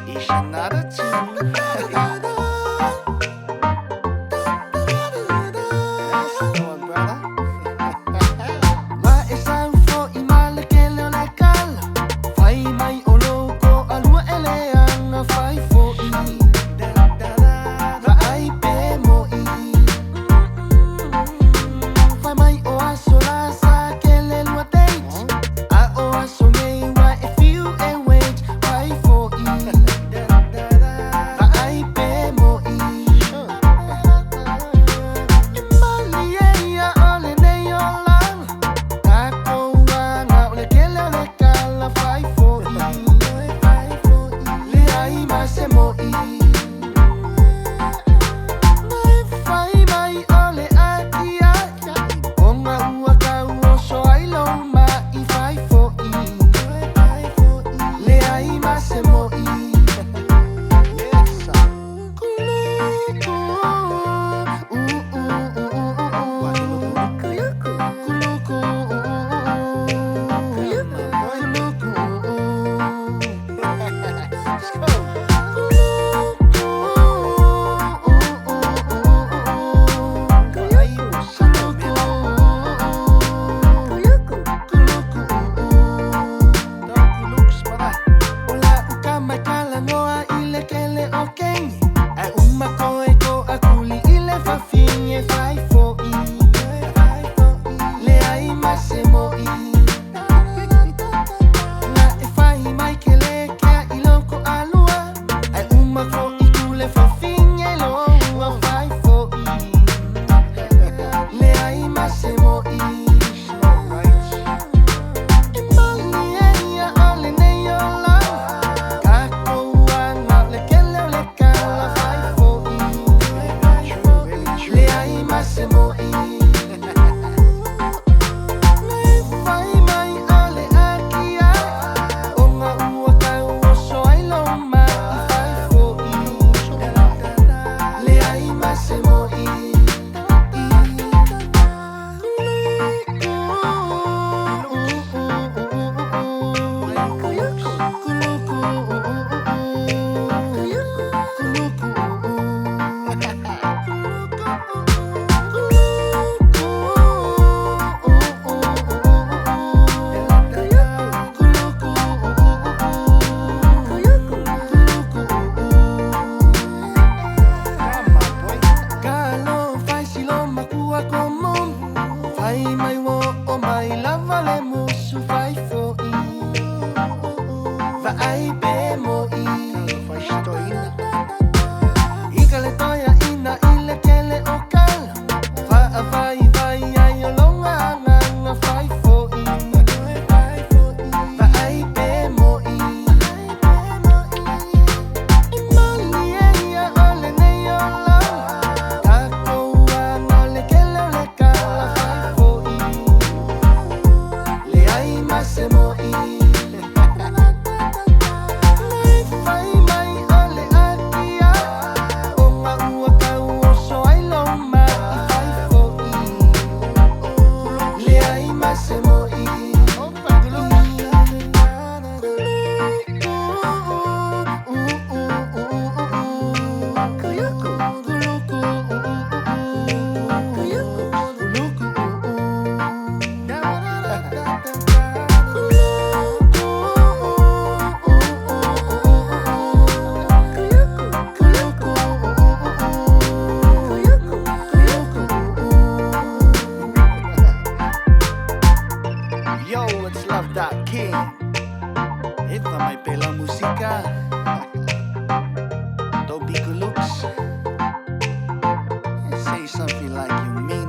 It's another tune. Yes, come on, brother. Maesang fo imalakele lekal. Fai mai oloko alua eleang fai fo I. Ra ai pe mo I. Fai mai o asola sa kele lua date. A o aso ngei wa e fiu e wait. Fai fo I. Ra ai pe mo I. Imali e ia ole nei olang. Ako wanga ole kele ole kala fai fo I. Le ai mase mo I. Fai mai ole atia. Onga ua kau oso ai loma I fai fo I. Le ai mase mo I. Yo, let's love that king. Esta may pela musika. Don't be good looks. Say something like you mean.